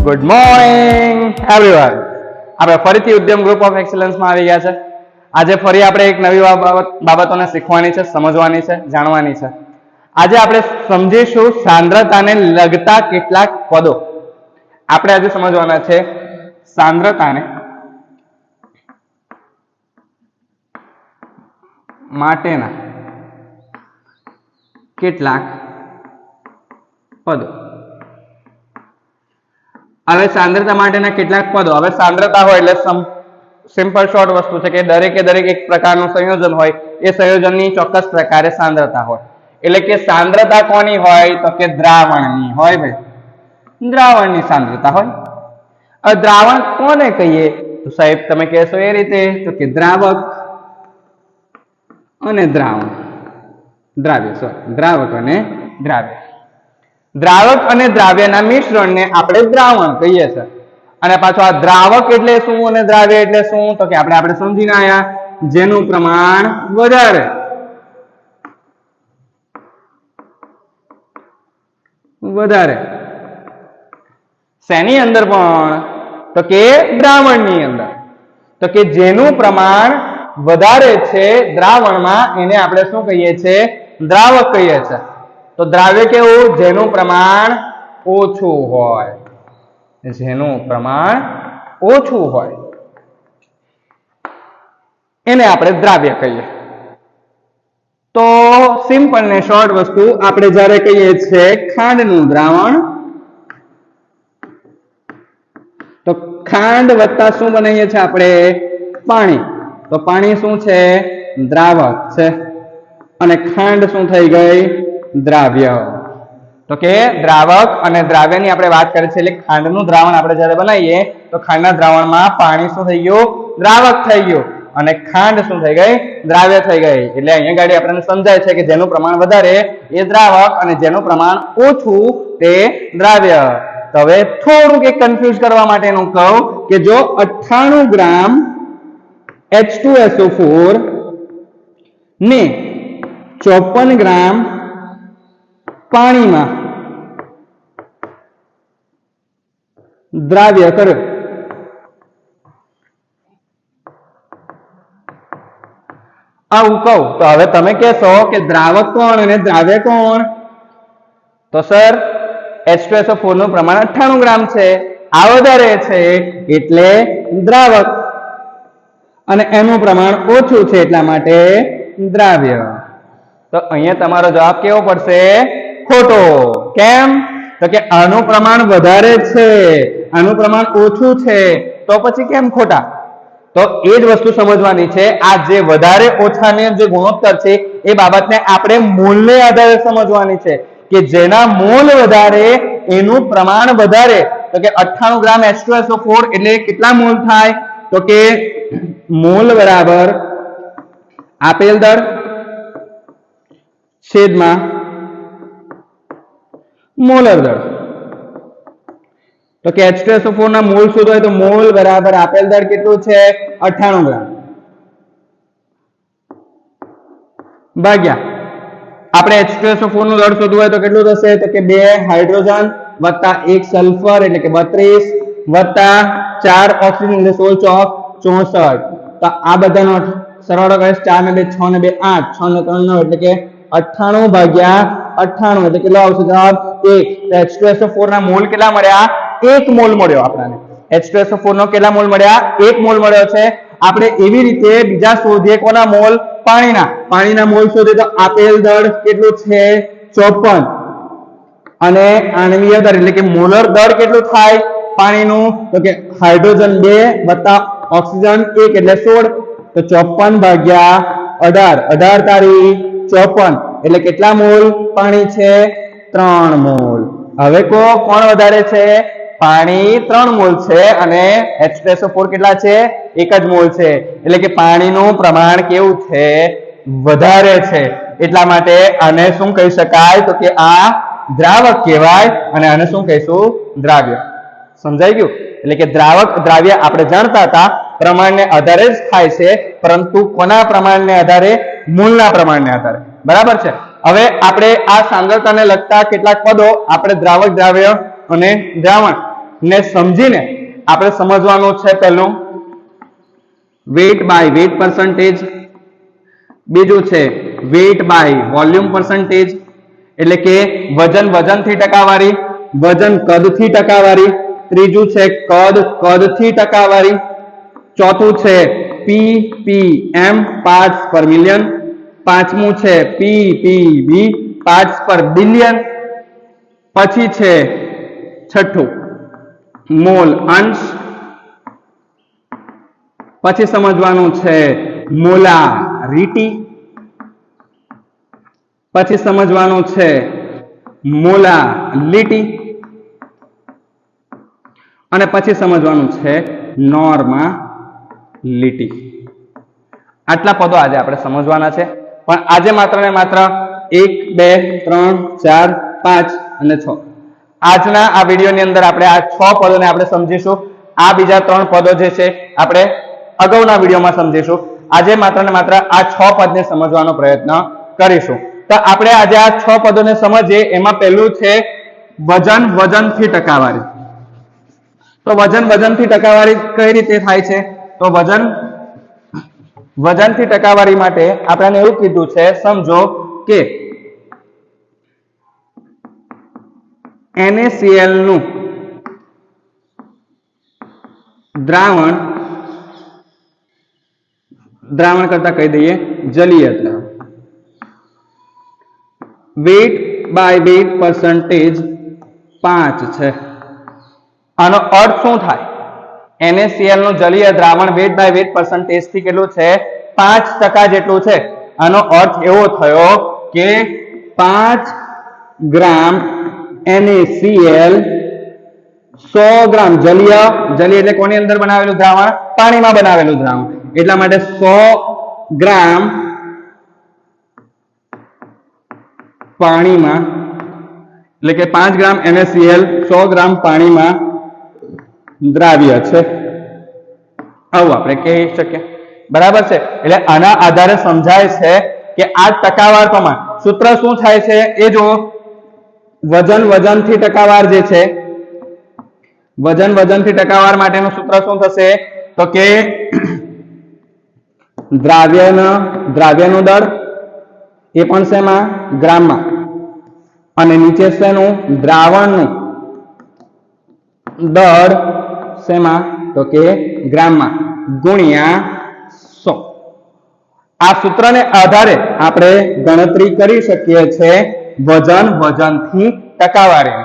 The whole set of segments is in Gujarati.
Good morning everyone. આપણે ફરીથી ઉદ્યમ ગ્રુપ ઓફ એક્સલન્સમાં આવી ગયા છે. આજે ફરી આપણે એક નવી બાબતોને શીખવાની છે, સમજવાની છે, જાણવાની છે. આજે આપણે સમજીશું સાંદ્રતાને લગતા કેટલાક પદો. આપણે આજે સમજવાના છે સાંદ્રતાને માટેના કેટલાક પદો. હવે સાંદ્રતા માટેના કેટલાક પદો. હવે સાંદ્રતા હોય એટલે સિમ્પલ શોર્ટ વસ્તુ છે કે દરેકે દરેક એક પ્રકારનું સંયોજન હોય, એ સંયોજનની ચોક્કસ પ્રકારે સાંદ્રતા હોય. એટલે કે સાંદ્રતા કોની હોય તો કે દ્રાવણની હોય. ભાઈ દ્રાવણની સાંદ્રતા હોય. હવે દ્રાવણ કોને કહીએ તો સાહેબ તમે કહેશો એ રીતે તો કે દ્રાવક અને દ્રાવણ, દ્રાવક અને દ્રાવ્ય. દ્રાવક અને દ્રાવ્યના મિશ્રણને આપણે દ્રાવણ કહીએ છીએ. અને પાછો આ દ્રાવક એટલે શું અને દ્રાવ્ય એટલે શું તો કે આપણે સમજીને આયા જેનું પ્રમાણ વધારે શેની અંદર પણ તો કે દ્રાવણની અંદર. તો કે જેનું પ્રમાણ વધારે છે દ્રાવણમાં એને આપણે શું કહીએ છીએ દ્રાવક કહીએ છીએ. તો દ્રાવ્ય કેવું જેનું પ્રમાણ ઓછું હોય, જેનું પ્રમાણ ઓછું હોય એને આપણે દ્રાવ્ય કહીએ. તો સિમ્પલ ને શોર્ટ વસ્તુ આપણે જ્યારે કહીએ છીએ ખાંડનું દ્રાવણ, તો ખાંડ વત્તા શું બનાવીએ છીએ આપણે પાણી. તો પાણી શું છે દ્રાવક છે અને ખાંડ શું થઈ ગઈ દ્રાવ્ય. તો કે દ્રાવક અને દ્રાવ્યની આપણે વાત કરીએ છીએ. એટલે ખાંડનું દ્રાવણ આપણે જ્યારે બનાવીએ તો ખાંડના દ્રાવણમાં પાણી શું થઈ ગયું દ્રાવક થઈ ગયું અને ખાંડ શું થઈ ગઈ દ્રાવ્ય થઈ ગઈ. એટલે અહીંયા ગાડી આપણને સમજાય છે કે જેનું પ્રમાણ વધારે એ દ્રાવક અને જેનું પ્રમાણ ઓછું તે દ્રાવ્ય. તો હવે થોડુંક એક કન્ફ્યુઝ કરવા માટેનું કહું કે જો 98 ગ્રામ H2SO4 ને 54 ગ્રામ પાણીમાં દ્રાવ્ય કર્યો, આવું કહું તો હવે તમે કહેશો કે દ્રાવક કોણ અને દ્રાવ્ય કોણ? તો સર H2SO4 નું પ્રમાણ 98 ગ્રામ છે, આ વધારે છે એટલે દ્રાવક અને એનું પ્રમાણ ઓછું છે એટલા માટે દ્રાવ્ય. તો અહીંયા તમારો જવાબ કેવો પડશે ખોટો. કેમ તો કે આનું પ્રમાણ વધારે છે, આનું પ્રમાણ ઓછું છે, તો પછી કેમ ખોટા? તો એ જ વસ્તુ સમજવાની છે. આ જે વધારે ઓછાને જે ગુણોત્તર છે એ બાબતને આપણે મોલને આધારે સમજવાની છે કે જેના મોલ વધારે એનું પ્રમાણ વધારે. તો કે 98 ગ્રામ H2SO4 એટલે કેટલા મોલ થાય તો કે મોલ બરાબર આપેલ દર છેદમાં મોલર દર. તો કે H2SO4 ના મોલ શોધો હોય તો મોલ બરાબર આપેલ દર કેટલું છે 98 ગ્રામ ભાગ્યા આપણે H2SO4 નું દર શોધવું હોય તો કેટલું થશે તો કે 2 હાઇડ્રોજન વત્તા 1 સલ્ફર એટલે કે 32 વત્તા 4 ઓક્સિજન એટલે 16 ચોક 64. તો આ બધાનો સરવાળો કરે 4 ને 2 6 ને 2 8 6 ને 3 9 એટલે કે 98 ભાગ્યા 98 એટલે કેટલો આવશે જવાબ 1. તો H2SO4 ના મોલ કેટલા મળ્યા 1 મોલ મળ્યો આપણને. H2SO4 નો કેટલા મોલ મળ્યા 1 મોલ મળ્યો છે. આપણે એવી રીતે બીજા શોધીએ કોના મોલ પાણીના મોલ શોધીએ તો આપેલ દર કેટલું છે 54 અને આણ્વીય દર એટલે કે મોલર દર કેટલું થાય પાણીનું તો કે હાઇડ્રોજન 2 વત્તા ઓક્સિજન 1 એટલે 16. તો 54 ભાગ્યા 18 તારી 54 એટલે કેટલા મોલ પાણી છે 3 મોલ. હવે કોણ વધારે છે પાણી 3 મોલ છે અને H2SO4 કેટલા છે 1 જ મોલ છે. એટલે કે પાણીનું પ્રમાણ કેવું છે વધારે છે. એટલા માટે આને શું કહી શકાય તો કે આ દ્રાવક કહેવાય અને આને શું કહીશું દ્રાવ્ય. સમજાઈ ગયું? એટલે કે દ્રાવક દ્રાવ્ય આપણે જાણતા હતા પ્રમાણને આધારે જ થાય છે, પરંતુ કોના પ્રમાણને આધારે મૂળના પ્રમાણને આધારે. બરાબર છે. હવે આપણે આ સાંદ્રતાને લગતા કેટલાક પદો આપણે દ્રાવક દ્રાવ્ય અને દ્રાવણ ને સમજીને આપણે સમજવાનું છે પહેલું વેટ બાય વેટ પર્સન્ટેજ, બીજું છે વેટ બાય વોલ્યુમ પર્સન્ટેજ એટલે કે વજન વજનથી ટકાવારી, વજન કદથી ટકાવારી, ત્રીજું છે કદ કદથી ટકાવારી, ચોથું છે ppm પાર્ટ્સ પર મિલિયન, પાંચમું છે ppb પાર્ટ્સ પર બિલિયન, પછી છે છઠ્ઠું મોલ અંશ, પછી સમજવાનું છે મોલારિટી, પછી સમજવાનું છે મોલાલિટી અને પછી સમજવાનું છે નોર્માલિટી. આટલા પદો આજે આપણે સમજવાના છે. પણ આજે માત્ર ને માત્ર 1 2 3 4 5 અને 6 આજના આ વિડીયોની અંદર આપણે આ 6 પદોને આપણે સમજીશું. આ બીજા 3 પદો જે છે આપણે અગાઉના વિડીયોમાં સમજીશું. આજે માત્ર ને માત્ર આ 6 પદને સમજવાનો પ્રયત્ન કરીશું. તો આપણે આજે આ 6 પદોને સમજીએ. એમાં પહેલું છે વજન વજનથી ટકાવારી. તો વજન વજનથી ટકાવારી કઈ રીતે થાય છે? તો વજન વજનથી ટકાવારી માટે આપણે એવું કીધું છે, સમજો કે NaCl નું દ્રાવણ કરતા કહી દઈએ જલીય દ્રાવણ. વેટ બાય વેટ પર્સન્ટેજ 5 છે. આનો અર્થ શું થાય? NaCl નું જલીય દ્રાવણ વેટ બાય વેટ પર્સન્ટેજ થી કેટલું છે? 5% જેટલું છે. આનો અર્થ એવો થયો કે 5 ગ્રામ NaCl 100 ગ્રામ જલીય એટલે કોની અંદર બનાવેલું દ્રાવણ? પાણીમાં બનાવેલું દ્રાવણ. એટલા માટે 100 ગ્રામ પાણીમાં એટલે કે 5 ગ્રામ NaCl 100 ગ્રામ પાણીમાં દ્રાવ્ય છે, આવું આપણે કહી શકીએ. બરાબર છે. એટલે આના આધારે સમજાય છે કે આ ટકાવાર પ્રમાણ સૂત્ર શું થાય છે એ જો વજન વજનથી ટકાવાર જે છે, વજન વજનથી ટકાવાર માટેનું સૂત્ર શું થશે? તો કે દ્રાવ્યનો દળ એ પણ શેમાં? ગ્રામમાં. અને નીચે શેનું? દ્રાવણનું દળ શેમાં? તો કે ગ્રામમાં ગુણ્યા 100. આ સૂત્રને આધારે આપણે ગણતરી કરી શકીએ છીએ વજન વજનથી ટકાવારી.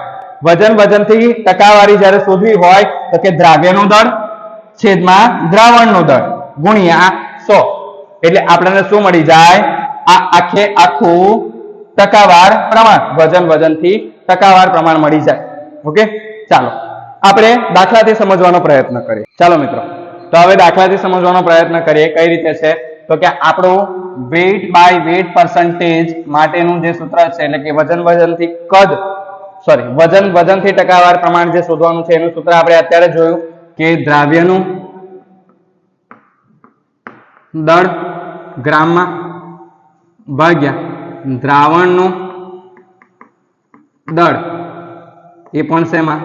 વજન વજનથી ટકાવારી જ્યારે શોધવી હોય તો કે દ્રાવ્યનું દળ છેદમાં દ્રાવણનું દળ ગુણ્યા 100 એટલે આપણને શું મળી જાય? આ આખે આખું ટકાવાર પ્રમાણ, વજન વજનથી ટકાવાર પ્રમાણ મળી જાય. ઓકે, ચાલો આપણે દાખલાથી સમજવાનો પ્રયત્ન કરીએ. ચાલો મિત્રો, તો હવે દાખલાથી સમજવાનો પ્રયત્ન કરીએ. કઈ રીતે છે? તો કે આપણું વેટ બાય વેટ પર્સન્ટેજ માટેનું જે સૂત્ર છે એટલે કે વજન વજનથી ટકાવાર પ્રમાણ જે શોધવાનું છે એનું સૂત્ર આપણે અત્યારે જોયું કે દ્રાવ્યનું દળ ગ્રામમાં ભાગ્યા દ્રાવણનું દળ એ પણ શેમાં?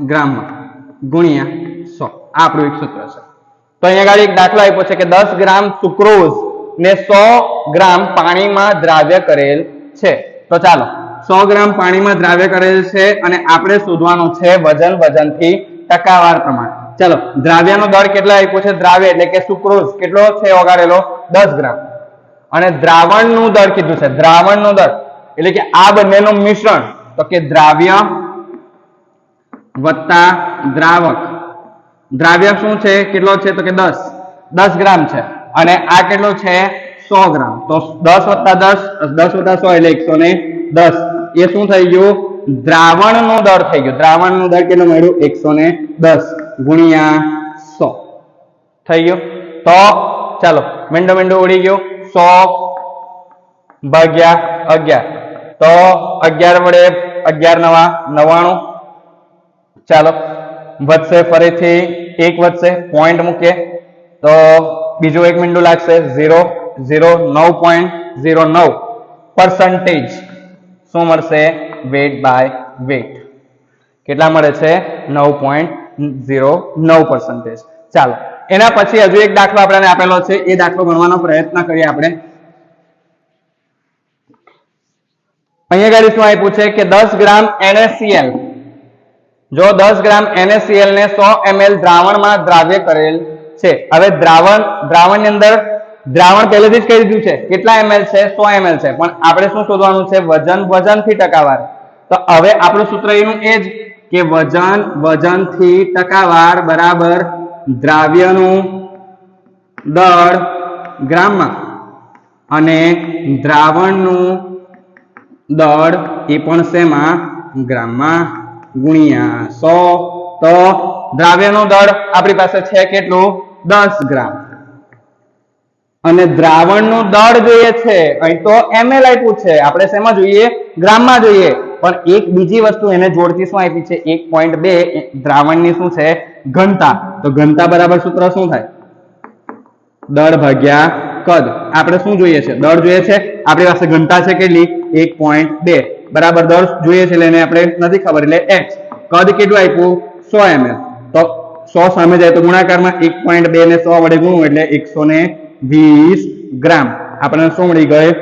ગ્રામમાં ગુણ્યા 100. આપણું એક સૂત્ર છે. તો અહીંયા આગળ એક દાખલો આપ્યો છે કે 10 ગ્રામ સુક્રોઝ ને 100 ગ્રામ પાણીમાં દ્રાવ્ય કરેલ છે. તો ચાલો 100 ગ્રામ પાણીમાં દ્રાવ્ય કરેલ છે અને આપણે શોધવાનું છે વજન વજનથી ટકાવાર પ્રમાણ. ચાલો, દ્રાવ્યનો દળ કેટલો આપ્યો છે? દ્રાવ્ય એટલે કે સુક્રોઝ કેટલો છે ઓગાળેલો? 10 ગ્રામ. અને દ્રાવણનું દળ કીધું છે. દ્રાવણનું દળ એટલે કે આ બંનેનું મિશ્રણ. તો કે દ્રાવ્ય વત્તા દ્રાવક. દ્રાવ્ય શું છે? કેટલો છે? તો કે 10 ગ્રામ છે. અને આ કેટલો છે? 100 ગ્રામ. તો 10 વત્તા 100 એટલે 110. એ શું થઈ ગયું? દ્રાવણનું દળ થઈ ગયું. દ્રાવણનું દળ કેટલું મળ્યું? 110 ગુણ્યા 100 થઈ ગયું. તો ચાલો મીંડો ઉડી ગયો. 100 ભાગ્યા 11. તો 11 વડે 11 નવા 99. ચાલો વધશે, ફરીથી 1 વધશે, પોઈન્ટ મૂકીએ તો બીજું 1 મીંડું લાગશે. 0.09% શું મળશે? વેટ બાય વેટ કેટલા મળે છે? 9.09. 0.09%. ચાલો એના પછી હજુ એક દાખલો આપણને આપેલો છે, એ દાખલો ગણવાનો પ્રયત્ન કરીએ આપણે. અહીંયા ગાડી શું આપ્યું છે કે 10 ગ્રામ NaCl, જો 10 ગ્રામ NaCl ને 100 ml દ્રાવણમાં દ્રાવ્ય કરેલ છે. હવે દ્રાવણની અંદર દ્રાવણ પહેલેથી જ કહી દીધું છે કેટલા ml છે, 100 ml છે, પણ આપણે શું શોધવાનું છે, વજનથી ટકાવાર. તો હવે આપણું સૂત્ર એનું એ જ કે વજનથી ટકાવાર બરાબર દ્રાવ્યનું દળ ગ્રામમાં અને દ્રાવણનું દળ એ પણ શેમાં, ગ્રામમાં, ગુણ્યા 100. તો દ્રાવ્યનું દળ આપણી પાસે છે કેટલું, 10 ગ્રામ, અને દ્રાવણનું દળ જોઈએ છે, અહીં તો ml આપ્યું છે, આપણે શેમાં જોઈએ, ગ્રામમાં જોઈએ. પણ એક બીજી વસ્તુ એને જોડતી શું આપી છે, 1.2 દ્રાવણની શું છે, ઘનતા. તો ઘનતા બરાબર સૂત્ર શું થાય, દળ ભાગ્યા કદ. આપણે શું જોઈએ છે, દળ જોઈએ છે, આપણી પાસે ઘનતા છે કેટલી, 1.2 બરાબર દળ જોઈએ છે, એટલે એને આપણે નથી ખબર એટલે x. કદ કેટલું આપ્યું, 100 ml. તો 100 સામે જાય તો ગુણાકારમાં 1.2 ને 100 વડે ગુણવું એટલે 120 ગ્રામ. આપણને શું મળી ગયું,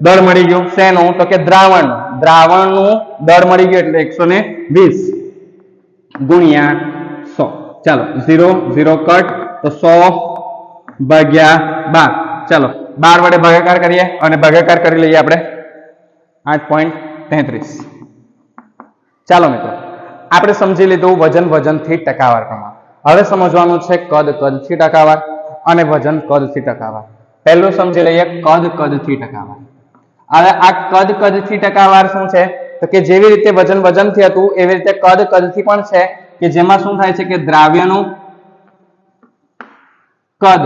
દળ મળી ગયું. શેનું, તો કે દ્રાવણનું દળ મળી ગયું એટલે 120 ગુણ્યા 100. ચાલો 0 0 કટ, તો 100 ભાગ્યા 12. ચાલો 12 વડે ભાગાકાર કરીએ અને ભાગાકાર કરી લઈએ આપણે 8.33. ચાલો મિત્રો આપણે સમજી લીધું વજનથી ટકાવાર પ્રમાણ. હવે સમજવાનું છે કદથી ટકાવાર અને વજન કદથી ટકાવાર. પહેલું સમજી લઈએ કદથી ટકાવાર. હવે આ કદથી ટકાવાર શું છે, તો કે જેવી રીતે વજનથી હતું એવી રીતે કદથી પણ છે, કે જેમાં શું થાય છે કે દ્રાવ્યનું કદ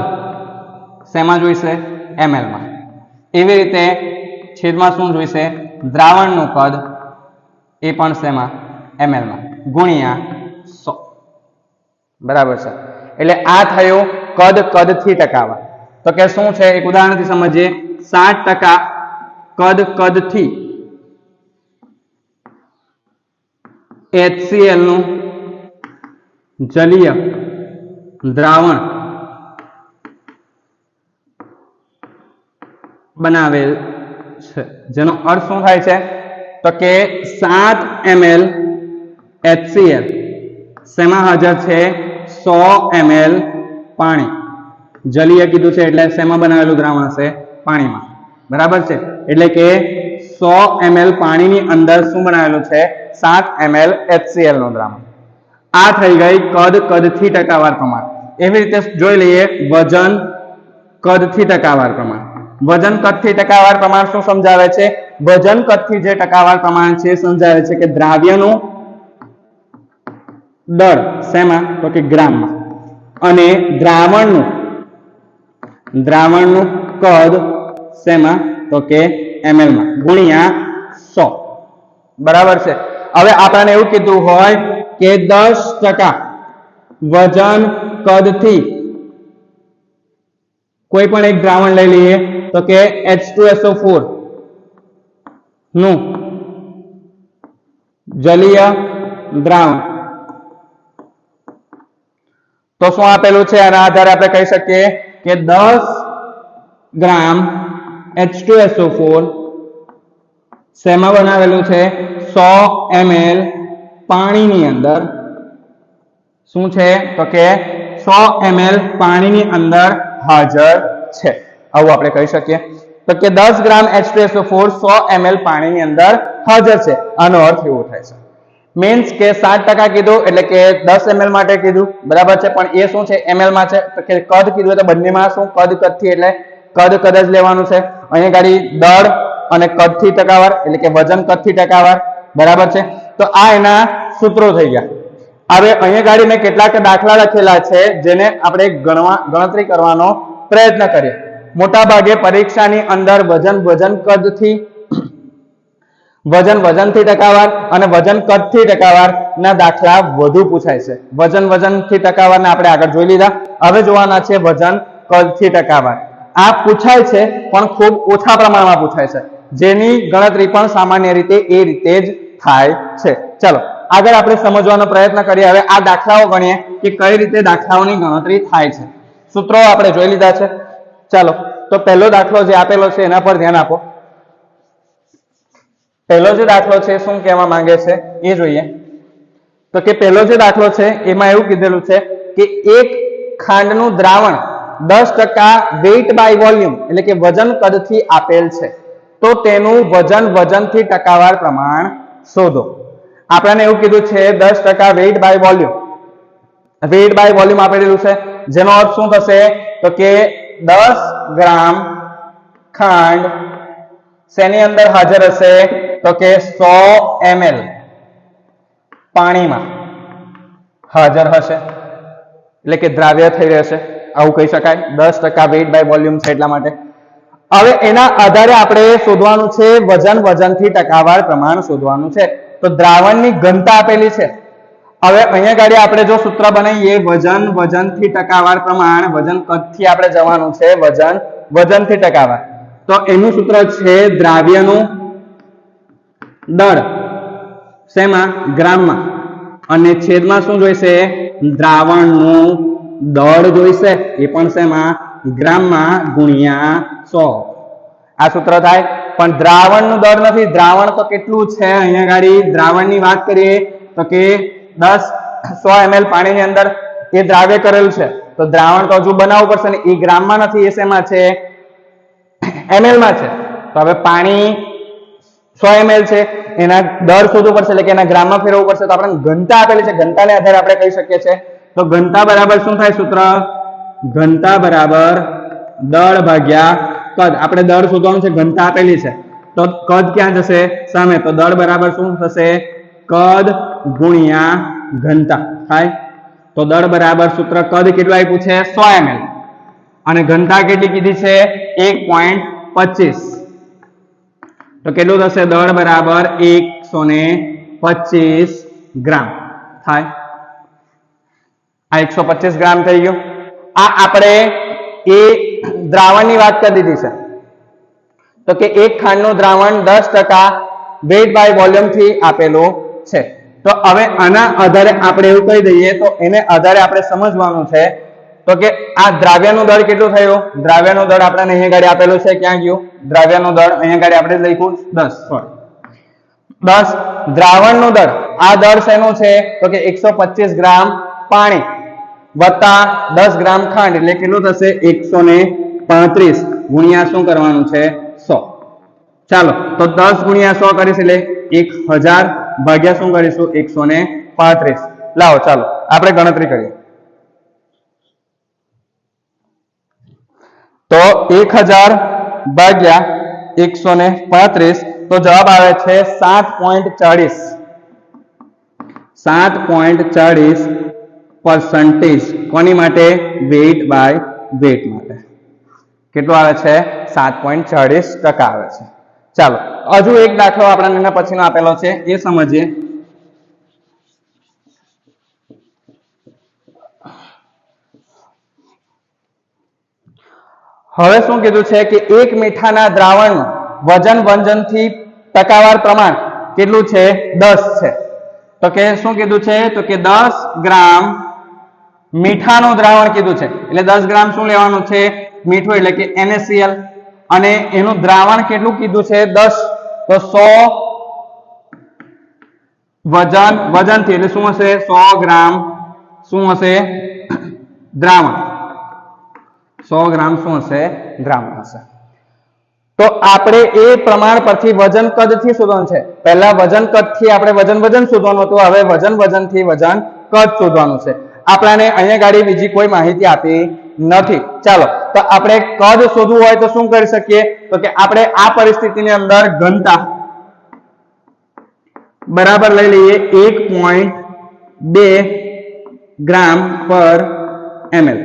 શેમાં જોઈશે, ml માં. એવી રીતે છેદમાં શું જોઈશે, દ્રાવણનું કદ એ પણ શેમાં, ml માં, ગુણ્યા 100. બરાબર છે. એટલે આ થયું કદથી ટકાવાર. તો કે શું છે, એક ઉદાહરણથી સમજીએ. 60% કદથી HCl નું જલીય દ્રાવણ બનાવેલ છે, જેનો અર્થ શું થાય છે, તો કે 7 ml HCl શેમાં હાજર છે, 100 ml પાણી. જલીય કીધું છે એટલે શેમાં બનાવેલું દ્રાવણ હશે, પાણીમાં. બરાબર છે. એટલે કે 100 ml પાણીની અંદર શું બનાવેલું છે, 7 ml HCl નું દ્રાવણ. આ થઈ ગઈ કદથી ટકાવાર પ્રમાણ. એવી રીતે જોઈ લઈએ વજન કદથી ટકાવાર પ્રમાણ. વજન કદથી ટકાવાર પ્રમાણ શું સમજાવે છે, વજન કદથી જે ટકાવાર પ્રમાણ છે સમજાવે છે કે દ્રાવ્યનું દળ શેમાં, તો કે ગ્રામમાં, અને દ્રાવણનું કદ શેમાં, તો કે ml માં, ગુણ્યા 100. બરાબર છે. હવે આપણને એવું કીધું હોય કે 10% વજન કદથી કોઈ પણ એક દ્રાવણ લઈ લઈએ, તો કે H2SO4 નું જલીય દ્રાવણ. તો શું આપેલું છે, આના આધારે આપણે કહી શકીએ કે 10 ગ્રામ H2SO4 શેમાં બનાવેલું છે, 100 ml પાણીની અંદર. શું છે, તો કે 100 ml પાણીની અંદર હાજર છે, આવું આપણે કહી શકીએ. તો કે 10 ગ્રામ H2SO4 100 ml પાણીની અંદર હાજર છે. આનો અર્થ એવો થાય છે, મીન્સ કે 60% કીધું એટલે કે 10 ml માટે કીધું. બરાબર છે. પણ એ શું છે, ml માં છે. તો કે કદ કીધું તો બંનેમાં શું, કદથી એટલે કદ જ લેવાનું છે. અહીંયા ગાડી દળ અને કદથી ટકાવાર એટલે કે વજન કદથી ટકાવાર. બરાબર છે. તો આ એના સૂત્રો થઈ ગયા. હવે અહીંયા ગાડી મેં કેટલાક દાખલા લખેલા છે જેને આપણે ગણતરી કરવાનો પ્રયત્ન કરીએ. મોટા ભાગે પરીક્ષાની અંદર વજનથી ટકાવાર અને વજન કદથી ટકાવાર ના દાખલા વધુ પૂછાય છે. વજનથી ટકાવારને આપણે આગળ જોઈ લીધા. હવે જોવાના છે વજન કદથી ટકાવાર. આ પૂછાય છે પણ ખૂબ ઓછા પ્રમાણમાં પૂછાય છે, જેની ગણતરી પણ સામાન્ય રીતે એ રીતે જ થાય છે. ચલો આગળ આપણે સમજવાનો પ્રયત્ન કરીએ. હવે આ દાખલાઓ ગણીએ કે કઈ રીતે દાખલાઓની ગણતરી થાય છે. સૂત્રો આપણે જોઈ લીધા છે. ચાલો, તો પહેલો દાખલો જે આપેલો છે એના પર ધ્યાન આપો. પહેલો જે દાખલો છે શું કહેવા માંગે છે એ જોઈએ. તો કે પહેલો જે દાખલો છે એમાં એવું કીધેલું છે કે એક ખાંડનું દ્રાવણ 10% વેઇટ બાય વોલ્યુમ એટલે કે વજન કદથી આપેલ છે, તો તેનું વજનથી ટકાવાર પ્રમાણ શોધો. આપણને એવું કીધું છે 10% weight by volume. Weight by volume આપેલું છે, જેનો અર્થ શું થશે તો કે 10 ગ્રામ ખાંડ શેની અંદર હાજર હશે તો કે 100 ml પાણીમાં હાજર હશે, એટલે કે દ્રાવ્ય થઈ રહેશે, આવું કહી શકાય. 10% વેઇટ બાય વોલ્યુમ છે એટલા માટે. હવે એના આધારે આપણે શોધવાનું છે વજનથી ટકાવાર પ્રમાણ શોધવાનું છે. તો દ્રાવણની ઘનતા આપેલી છે. હવે અહીંયા ગાડી આપણે જો સૂત્ર બનાવીએ વજનથી ટકાવાર પ્રમાણ, વજન કદથી આપણે જવાનું છે વજનથી ટકાવાર. તો એનું સૂત્ર છે દ્રાવ્યનું દળ શેમાં ગ્રામમાં, અને છેદમાં શું જોઈશે દ્રાવણનું દળ જોઈશે, એ પણ શેમાં ગ્રામમાં ગુણ્યા 100. આ સૂત્ર થાય. પણ દ્રાવણનું દળ નથી. દ્રાવણ તો કેટલું છે અહીંયા ગાડી દ્રાવણની વાત કરીએ તો કે 100 ml પાણીની અંદર એ દ્રાવ્ય કરેલું છે, તો દ્રાવણ તો હજુ બનાવવું પડશે ને, એ ગ્રામમાં નથી, એ શેમાં છે ml માં છે. તો હવે પાણી 100 ml છે, એના દળ શોધવું પડશે એટલે કે એના ગ્રામમાં ફેરવવું પડશે. તો આપણે ઘનતા આપેલી છે, ઘનતાને આધારે આપણે કહી શકીએ છીએ. તો ઘનતા બરાબર શું થાય સૂત્ર ઘનતા બરાબર દળ ભાગ્યા કદ. આપણે દળ શોધવાનું છે, ઘનતા આપેલી છે, તો કદ ક્યાં જશે સામે, તો દળ બરાબર શું થશે કદ ગુણ્યા ઘનતા થાય. તો દળ બરાબર સૂત્ર કદ કેટલું આપ્યું છે 100 ml અને ઘનતા કેટલી કીધી છે 1.25. તો કેટલું થશે દળ બરાબર 125 ગ્રામ થાય. આ 125 ગ્રામ થઈ ગયું. આ આપણે એ દ્રાવણની વાત કરી દીધી છે. તો કે એક ખાંડનું દ્રાવણ 10% વેઇટ બાય વોલ્યુમ થી આપેલું છે. તો હવે આના આધારે આપણે એવું કહી દઈએ, તો એને આધારે આપણે સમજવાનું છે તો કે આ દ્રાવ્યનું દળ કેટલું થયું. દ્રાવ્યનું દળ આપણને અહીંયા ગાડી આપેલું છે, ક્યાં ગયું દ્રાવ્યનું દળ, અહીંયા ગાડી આપણે લખ્યું 10. દ્રાવણનું દળ, આ દળ શેનું છે તો કે 125 ગ્રામ પાણી વત્તા 10 ગ્રામ ખાંડ એટલે કેટલું થશે 135 ગુણ્યા શું કરવાનું છે 100. ચાલો, તો 10 ગુણ્યા 100 કરીશું એટલે 1000 ભાગ્યા શું કરીશું 135. લાવો ચાલો આપણે ગણતરી કરીએ. તો 1000 ભાગ્યા 135, તો જવાબ આવે છે 7.40. 7.40% કોની માટે વેઇટ બાય વેટ માટે. કેટલું આવે છે 7.40% આવે છે. ચાલો હજુ એક દાખલો આપણને એના પછીનો આપેલો છે એ સમજીએ. હવે શું કીધું છે કે એક મીઠાના દ્રાવણનું વજનથી ટકાવાર પ્રમાણ કેટલું છે 10 છે. તો કે શું કીધું છે તો કે 10 ગ્રામ મીઠાનું દ્રાવણ કીધું છે, એટલે 10 ગ્રામ શું લેવાનું છે મીઠું એટલે કે NaCl, અને એનું દ્રાવણ કેટલું કીધું છે 10. તો 100 વજનથી એટલે શું હશે 100 ગ્રામ શું હશે દ્રાવણ, 100 ગ્રામ શું હશે દ્રાવણ હશે. તો આપણે એ પ્રમાણ પરથી વજન કદથી શોધવાનું છે. પહેલા વજન કદથી આપણે વજન શોધવાનું હતું, હવે વજનથી વજન કદ શોધવાનું છે. આપણને અહીંયા ગાડી બીજી કોઈ માહિતી આપી નથી. ચાલો, તો આપણે કદ શોધવું હોય તો શું કરી શકીએ તો કે આપણે આ પરિસ્થિતિની અંદર ઘનતા બરાબર લઈ લઈએ 1.2 ગ્રામ પર ml.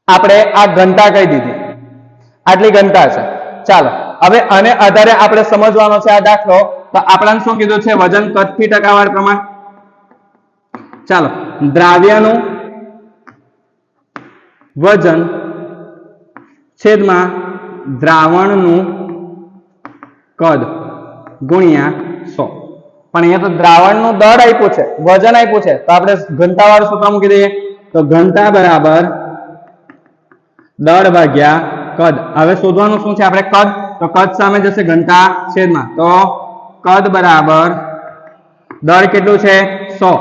આપણે આ ઘનતા કહી દીધી, આટલી ઘનતા છે. ચાલો હવે આને આધારે આપણે સમજવાનો છે આ દાખલો. તો આપણને શું કીધું છે વજન કદથી ટકાવાર પ્રમાણ. ચાલો, દ્રાવ્યનું વજન છેદમાં દ્રાવણનું કદ ગુણ્યા 100. પણ અહીંયા તો દ્રાવણનું દળ આપ્યું છે, વજન આપ્યું છે, તો આપણે ઘનતાવાળું સૂત્ર મૂકી દઈએ. તો ઘનતા બરાબર દળ ભાગ્યા કદ. હવે શોધવાનું શું છે આપણે? કદ. તો કદ સામે જશે ઘનતા છેદમાં, તો કદ બરાબર દળ કેટલું છે? 100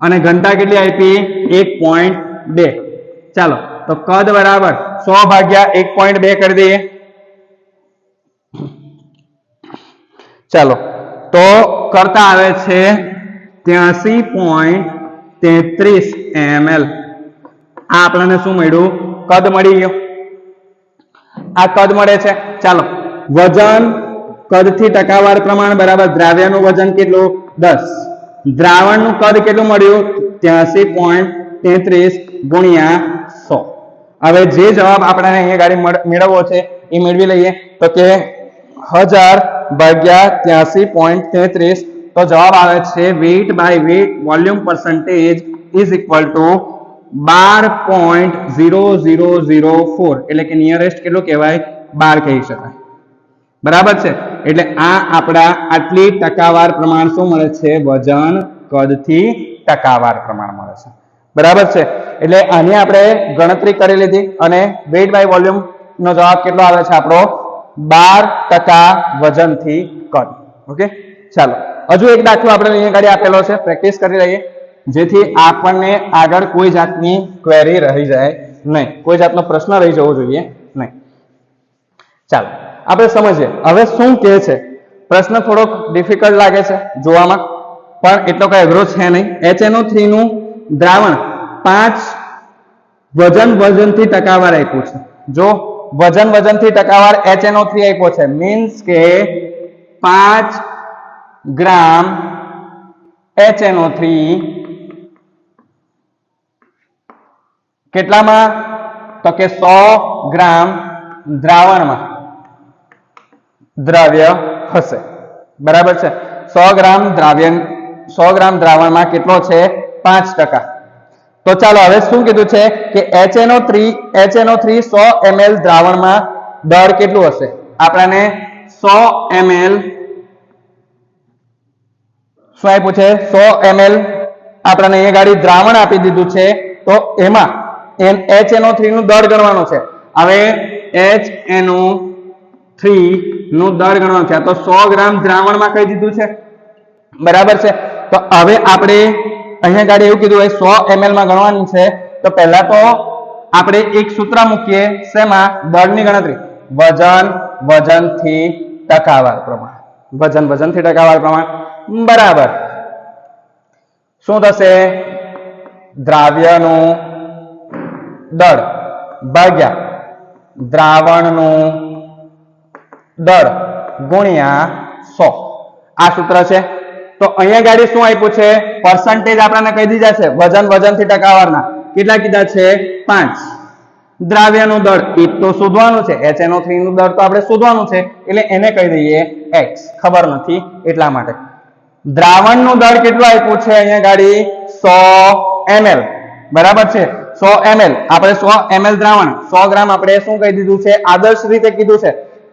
અને ઘનતા કેટલી આપી? 1.2. ચાલો, તો કદ બરાબર 100 ભાગ્યા 1.2 કરી દઈએ. ચાલો, તો કરતા આવે છે 83.33 ml. આ આપણને શું મળ્યું? કદ મળી ગયું. આ કદ મળે છે. ચાલો, વજન કદ થી ટકાવાર પ્રમાણ બરાબર દ્રાવ્યનું વજન કેટલું? 10. દ્રાવણનું કદ કેટલું મળ્યું? 83.33 ગુણ્યા 100. હવે જે જવાબ આપણે અહીંયા ગાડી મેળવવો છે એ મેળવી લઈએ. તો કે 1000 ભાગ્યા 83.33, તો જવાબ આવે છે weight by weight volume percentage is equal to 12.0004, એટલે કે નિયરેસ્ટ કેટલું કહેવાય? 12 કહી શકાય. બરાબર છે. એટલે આ આપણા આટલી ટકાવાર પ્રમાણ શું મળે છે? વજન કદથી ટકાવાર પ્રમાણ મળે છે. બરાબર છે. એટલે આની આપણે ગણતરી કરી લીધી અને વેઇટ બાય વોલ્યુમ નો જવાબ કેટલો આવે છે આપણો? 12% વજનથી કદ. ઓકે, ચાલો હજુ એક દાખલો આપણે અહીંયા ગાડી આપેલો છે, પ્રેક્ટિસ કરી લઈએ, જેથી આપણને આગળ કોઈ જાતની ક્વેરી રહી જાય નહીં, કોઈ જાતનો પ્રશ્ન રહી જવો જોઈએ નહીં. ચાલો આપણે સમજીએ હવે શું કહે છે. પ્રશ્ન થોડોક ડિફિકલ્ટ લાગે છે જોવામાં, પણ એટલો કઈ અઘરો છે નહીં. HNO3 નું દ્રાવણ 5 વજનથી ટકાવાર આપ્યું છે. જો વજનથી ટકાવાર HNO3 આપ્યો છે, મીન્સ કે 5 ગ્રામ HNO3 કેટલામાં? તો કે 100 ગ્રામ દ્રાવણમાં દ્રવ્ય હશે. બરાબર છે. 100 ગ્રામ દ્રાવણમાં કેટલો છે? 5%. તો ચાલો હવે શું કીધું છે કે HNO3 100 ml દ્રાવણમાં દળ કેટલું હશે? આપણને 100 ml શું આપ્યું છે? 100 ml આપણને અહીંયા ગાડી દ્રાવણ આપી દીધું છે. તો એમાં HNO3 નું દળ ગણવાનું છે. હવે HNO3 નું દળ ગણવાનું છે. તો 100 ગ્રામ દ્રાવણમાં કહી દીધું છે. બરાબર છે. તો હવે આપણે અહીંયા ગાડી એવું કીધું હોય 100 ml માં ગણવાનું છે. તો પહેલા તો આપણે એક સૂત્ર મૂકીએ. શેમાં? દળની ગણતરી. વજનથી ટકાવાર પ્રમાણ. વજનથી ટકાવાર પ્રમાણ બરાબર શું થશે? દ્રાવ્યનું દળ ભાગ્યા દ્રાવણનું દળ ગુણ્યા 100. આ સૂત્ર છે. તો અહીંયા ગાડી શું આપ્યું છે? પર્સન્ટેજ આપણને કહી દીધા છે. વજનથી ટકાવારના કેટલા કીધા છે? 5. દ્રાવ્યનું દળ એ તો શોધવાનું છે. HNO3 નું દળ તો આપણે શોધવાનું છે, એટલે એને કહી દઈએ x. ખબર નથી એટલા માટે. દ્રાવણનું દળ કેટલું આપ્યું છે? અહીંયા ગાડી 100 ml. બરાબર છે. 100 ml આપણે 100 ml દ્રાવણ 100 ગ્રામ આપણે શું કહી દીધું છે? આદર્શ રીતે કીધું છે,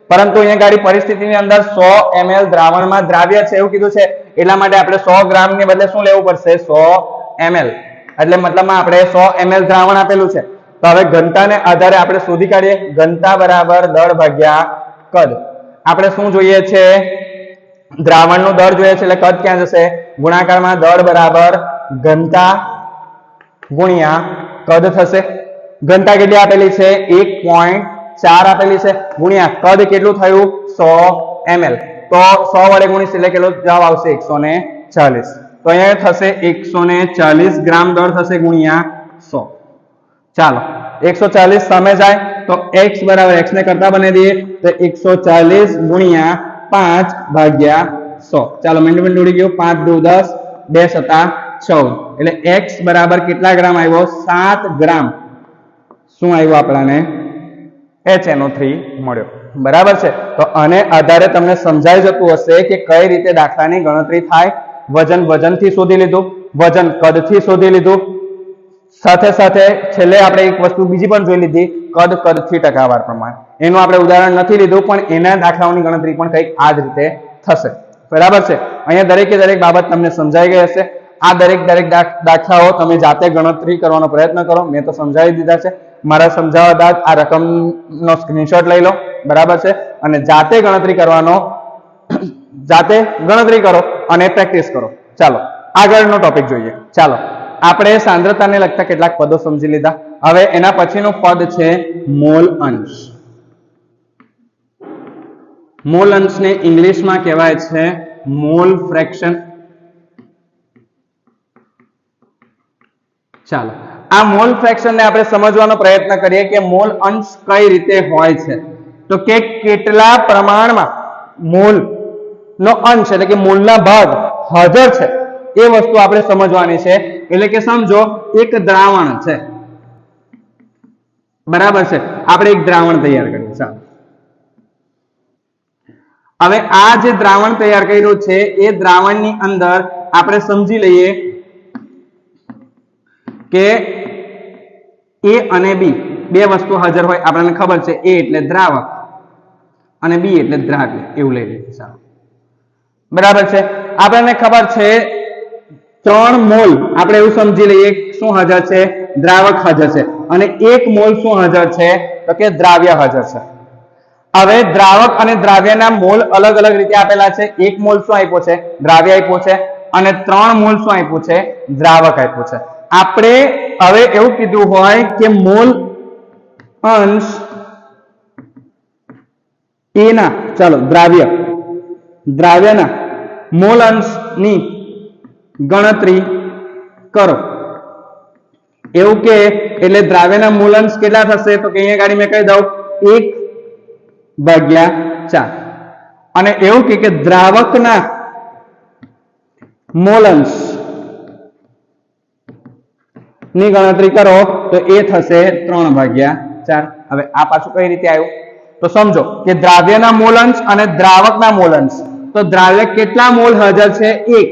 પરંતુ અહીંયા ગાડી પરિસ્થિતિની અંદર 100 ml દ્રાવણમાં દ્રાવ્ય છે એવું કીધું છે, એટલા માટે આપણે 100 ગ્રામ ને બદલે શું લેવું પડશે? 100 ml. એટલે મતલબમાં આપણે 100 ml દ્રાવણ આપેલું છે. તો હવે ઘનતાને આધારે આપણે શોધી કાઢીએ. ઘનતા બરાબર દળ ભાગ્યા કદ. આપણે શું જોઈએ છે? દ્રાવણનું દળ જોઈએ છે, એટલે કદ ક્યાં જશે? ગુણાકારમાં દળ બરાબર ઘનતા ગુણ્યા કદ થશે. ઘનતા કેટલી આપેલી છે? 1.4 આપેલી છે, ગુણ્યા કદ કેટલું થયું? 100 ml. તો 100 વડે ગુણીશ એટલે કેટલો જવાબ આવશે? 140. તો અહીંયા થશે 140 ગ્રામ દળ થશે ગુણ્યા 100. ચાલો 140 સામે જાય તો x બરાબર x ને કરતા બનાવી દઈએ. તો 140 ગુણ્યા 5 ભાગ્યા 100. ચાલો મિનિટ ઉડી ગયું. 5 દુ 10, 2 સતા 14. એટલે x બરાબર કેટલા ગ્રામ આવ્યો? 7 ગ્રામ શું આવ્યું આપણને? HNO3 મળ્યો. બરાબર છે. તો આને આધારે તમને સમજાઈ જતું હશે કે કઈ રીતે દાખલાની ગણતરી થાય. વજનથી શોધી લીધું, વજન કદથી શોધી લીધું, સાથે સાથે છેલ્લે આપણે એક વસ્તુ બીજી પણ જોઈ લીધી, કદથી ટકાવાર પ્રમાણ. એનું આપણે ઉદાહરણ નથી લીધું, પણ એના દાખલાઓની ગણતરી પણ કંઈક આ જ રીતે થશે. બરાબર છે. અહીંયા દરેકે દરેક બાબત તમને સમજાઈ ગઈ હશે. આ દરેક દાખલાઓ તમે જાતે ગણતરી કરવાનો પ્રયત્ન કરો. મેં તો સમજાવી દીધા છે. મારા સમજાવવા બાદ આ રકમનો સ્ક્રીનશોટ લઈ લો, બરાબર છે, અને જાતે ગણતરી કરો અને પ્રેક્ટિસ કરો. ચાલો આગળનો ટોપિક જોઈએ. ચાલો આપણે સાંદ્રતાને લગતા કેટલાક પદો સમજી લીધા. હવે એના પછીનું પદ છે મોલ અંશ. મોલ અંશને ઇંગ્લિશમાં કહેવાય છે મોલ ફ્રેક્શન. ચાલો આ મોલ ફ્રેક્શન ને આપણે સમજવાનો પ્રયત્ન કરીએ કે મોલ અંશ કઈ રીતે હોય છે. તો કે કેટલા પ્રમાણમાં મોલ નો અંશ એટલે કે મોલના ભાગ હાજર છે એ વસ્તુ આપણે સમજવાની છે. એટલે કે સમજો એક દ્રાવણ છે, બરાબર છે, આપણે એક દ્રાવણ તૈયાર કર્યું. ચાલો હવે આ જે દ્રાવણ તૈયાર કર્યું છે એ દ્રાવણની અંદર આપણે સમજી લઈએ કે A અને B બે વસ્તુ હાજર હોય. આપણને ખબર છે A એટલે દ્રાવક અને B એટલે દ્રાવ્ય, એવું લઈ લઈએ. ચાલો બરાબર છે. આપણને ખબર છે 3 મોલ આપણે એવું સમજી લઈએ શું હાજર છે, દ્રાવક હાજર છે, અને 1 મોલ શું હાજર છે તો કે દ્રાવ્ય હાજર છે. હવે દ્રાવક અને દ્રાવ્યના મોલ અલગ અલગ રીતે આપેલા છે. 1 મોલ શું આપ્યો છે, દ્રાવ્ય આપ્યો છે, અને 3 મોલ શું આપ્યું છે, દ્રાવક આપ્યું છે. આપણે હવે એવું કીધું હોય કે મોલ અંશ A ના, ચાલો દ્રાવ્યના મોલ અંશની ગણતરી કરો એવું કે એટલે દ્રાવ્યના મોલ અંશ કેટલા થશે તો કે અહીંયા ગાડી મેં કહી દઉં 1/4. અને એવું કે દ્રાવકના મોલ અંશ ની ગણતરી કરો તો એ થશે 3/4. હવે આ પાછું કઈ રીતે આવ્યું તો સમજો કે દ્રાવ્યના મોલ અંશ અને દ્રાવકના મોલ અંશ. તો દ્રાવ્ય કેટલા મોલ હાજર છે 1,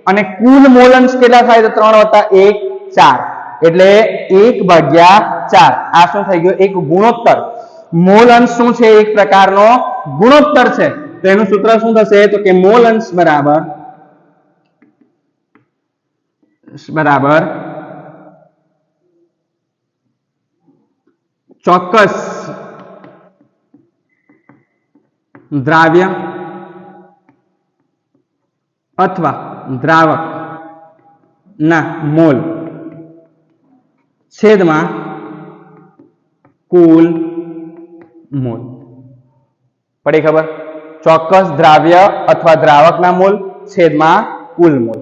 અને કુલ મોલ અંશ કેટલા થાય તો 3 + 1 4, એટલે 1/4. આ શું થઈ ગયું, એક ગુણોત્તર. મોલ અંશ શું છે, એક પ્રકારનો ગુણોત્તર છે. તો એનું સૂત્ર શું થશે તો કે મોલ અંશ બરાબર ચોક્કસ દ્રાવ્ય અથવા દ્રાવક ના મોલ છેદમાં કુલ મોલ. પડી ખબર? ચોક્કસ દ્રાવ્ય અથવા દ્રાવકના મોલ છેદમાં કુલ મોલ.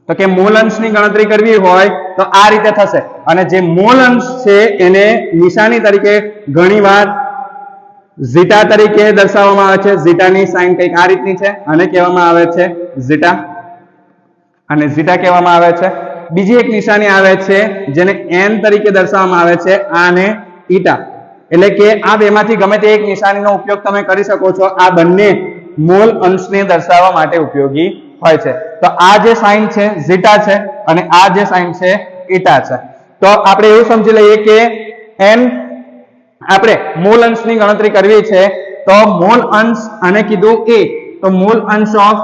તો કે મોલ અંશની ગણતરી કરવી હોય તો આ રીતે થશે. અને જે મોલ અંશ છે એને નિશાની તરીકે ઘણીવાર ઝીટા તરીકે દર્શાવવામાં આવે છે. ઝીટાની સાઇન કંઈક આ રીતની છે, આને કહેવામાં આવે છે ઝીટા, અને ઝીટા કહેવામાં આવે છે. બીજી એક નિશાની આવે છે જેને n તરીકે દર્શાવવામાં આવે છે, આને ઈટા. એટલે કે આ બેમાંથી ગમે તે એક નિશાનીનો ઉપયોગ તમે કરી શકો છો. આ બંને મોલ અંશને દર્શાવવા માટે ઉપયોગી હોય છે. તો આ જે સાઇન છે ઝીટા છે અને આ જે સાઇન છે ઈટા છે. તો આપણે એવું સમજી લઈએ કે n આપણે મોલ અંશની ગણતરી કરવી છે તો મોલ અંશ આને કીધું a, તો મોલ અંશ of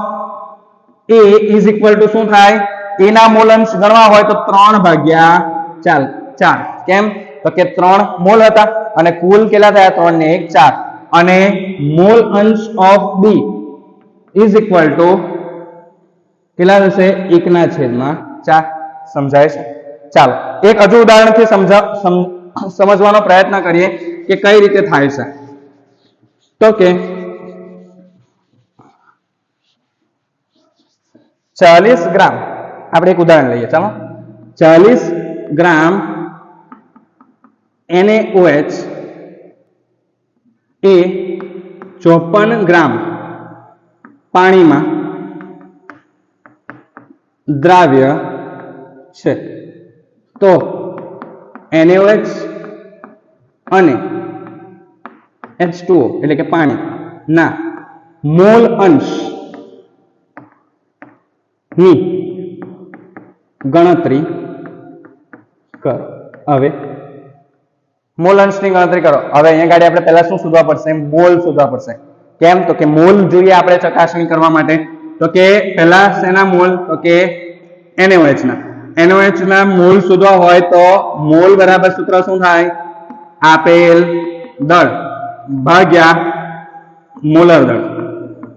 a is equal two શું થાય, a ના મોલ અંશ ગણવા હોય તો 3/4. કેમ તો કે 3 મોલ હતા અને કુલ કેટલા થયા 3 ને 1 4, અને મોલ અંશ of b is equal two કેટલા થશે 1/4. સમજાય છે? ચાલો એક હજુ ઉદાહરણથી સમજવાનો પ્રયત્ન કરીએ કે કઈ રીતે થાય છે. તો કે 40 ગ્રામ આપણે એક ઉદાહરણ લઈએ. ચાલો 40 ગ્રામ NaOH એ 54 ગ્રામ પાણીમાં દ્રાવ્ય છે. તો NaOH અને H2O એટલે કે પાણી ના મોલ અંશ ની ગણતરી કરો. હવે મોલ અંશની ગણતરી કરો. હવે અહીંયા ગાડી આપણે પહેલા શું શોધવા પડશે, મોલ શોધવા પડશે. કેમ તો કે મોલ જોઈએ આપણે ચકાસણી કરવા માટે. તો કે પહેલા શેના મોલ, તો કે NaOH ના. NaOH ના મોલ શોધવા હોય તો મોલ બરાબર સૂત્ર શું થાય? આપેલ દળ ભાગ્યા મોલર દળ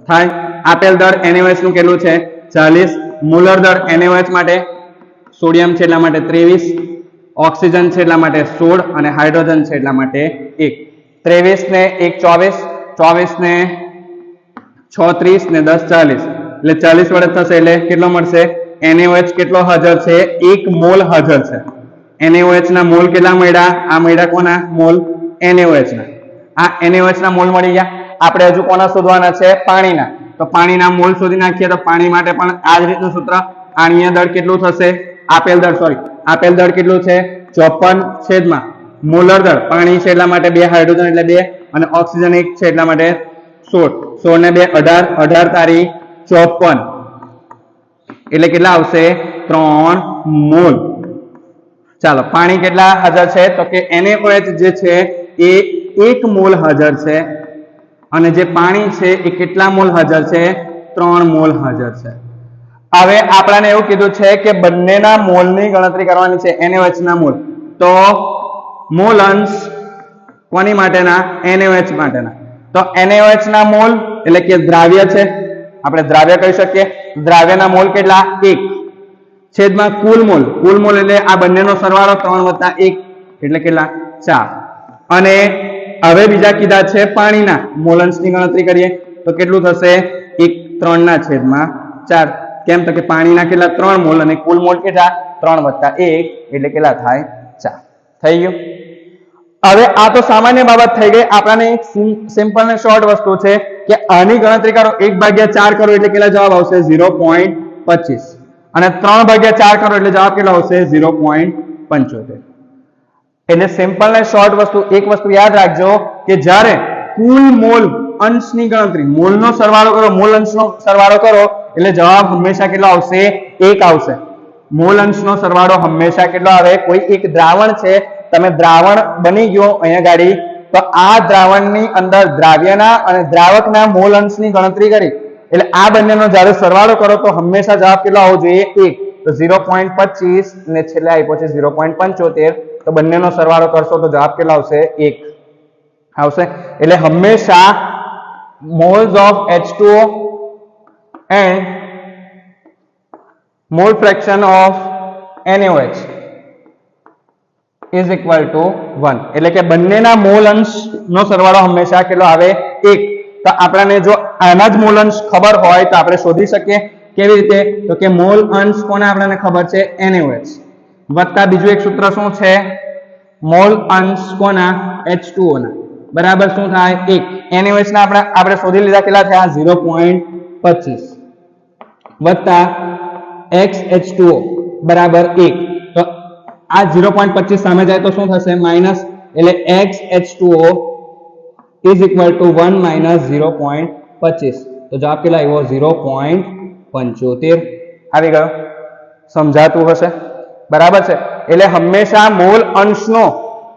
થાય. આપેલ દળ NaOH નું કેટલું છે? 40. મોલર દળ NaOH માટે સોડિયમ છે એટલા માટે 23, ઓક્સિજન છે એટલા માટે 16 અને હાઇડ્રોજન છે એટલા માટે 1. 23 ને 1 24, 24 ને 6 30 ને 10 40, એટલે 40 વડે થશે એટલે કેટલો મળશે? NaOH કેટલો હાજર છે? 1 મોલ હાજર છે. NaOH ના મોલ કેટલા મળ્યા? આ મળ્યા કોના મોલ? NaOH ના. આ NaOH ના મોલ મળી ગયા. આપણે હજુ કોના શોધવાના છે? પાણીના. તો પાણીના મોલ શોધી નાખીએ તો પાણી માટે પણ આ જ રીતનું સૂત્ર. આણીય દળ કેટલું થશે? આપેલ દળ કેટલું છે? 54 છેદમાં મોલર દળ પાણી છે એટલા માટે 2, હાઇડ્રોજન એટલે 2 અને ઓક્સિજન 1 છે એટલા માટે 16. 16 ને 2 18, 18 તારી 54 એટલે કેટલા આવશે? 3 મોલ. ચાલો પાણી કેટલા હાજર છે? તો કે NaOH જે છે એ 1 મોલ હાજર છે અને જે પાણી છે એ કેટલા મોલ હાજર છે? 3 મોલ હાજર છે. હવે આપણને એવું કીધું છે કે બંનેના મોલની ગણતરી કરવાની છે. NaOH ના મોલ, તો મોલ અંશ કોની માટેના? NaOH માટેના. તો NaOH ના મોલ એટલે કે દ્રાવ્ય છે, આપણે દ્રાવ્ય કહી શકીએ. દ્રાવ્યના મોલ કેટલા? 1 છેદમાં કુલ મોલ એટલે આ બંનેનો સરવાળો 3 + 1 એટલે કેટલા? 4. અને હવે બીજા કીધા છે પાણીના મોલ અંશની ગણતરી કરીએ તો કેટલું થશે? 1 3 ના છેદમાં 4. કેમ? તો કે પાણીના કેટલા? 3 મોલ અને કુલ મોલ કેટલા? 3 + 1 એટલે કેટલા થાય? 4. થઈ ગયું. હવે આ તો સામાન્ય બાબત થઈ ગઈ. આપણને એક સિમ્પલ ને શોર્ટ વસ્તુ છે કે આની ગણતરી કરો 1/4 કરો એટલે કેટલા જવાબ આવશે? 0.25 અને 3/4 કરો એટલે જવાબ કેટલો આવશે? 0.75. એટલે સિમ્પલ ને શોર્ટ વસ્તુ એક વસ્તુ યાદ રાખજો કે જ્યારે કુલ મોલ અંશની ગણતરી, મોલનો સરવાળો કરો, મોલ અંશનો સરવાળો કરો એટલે જવાબ હંમેશા કેટલો આવશે? 1 આવશે. મોલ અંશનો સરવાળો હંમેશા કેટલો આવે? કોઈ એક દ્રાવણ છે, તમે દ્રાવણ બની ગયો અહીંયા ગાડી, તો આ દ્રાવણની અંદર દ્રાવ્યના અને દ્રાવકના મોલ અંશની ગણતરી કરી એટલે આ બંનેનો જ્યારે સરવાળો કરો તો હંમેશા જવાબ કેટલો આવવો જોઈએ? 1. તો 0.25 ને છેલ્લે આપ્યો છે 0.75, તો બંનેનો સરવાળો કરશો તો જવાબ કેટલો આવશે? 1 આવશે. એટલે હંમેશા moles of H2O and mole fraction of NaOH is equal to 1. એટલે કે બંનેના મોલ અંશનો સરવાળો હંમેશા કેટલો આવે? 1. તો આપણને જો આના જ મોલ અંશ ખબર હોય તો આપણે શોધી શકીએ. કેવી રીતે? તો કે મોલ અંશ કોને આપણને ખબર છે? NaOH વત્તા બીજું એક સૂત્ર શું છે? મોલ અંશ કોના? H2O ના. બરાબર શું થાય? 1. NaOH ના આપણે શોધી લીધા કેટલા થયા? 0.25 વત્તા XH2O બરાબર 1. તો આ 0.25 સામે જાય તો શું થશે? માઈનસ. એટલે XH2O is equal to 1 minus 0.25. તો જવાબ કેટલા આવ્યો? 0.75 આવી ગયો. સમજાતું હશે? બરાબર છે. એટલે હંમેશા મોલ અંશનો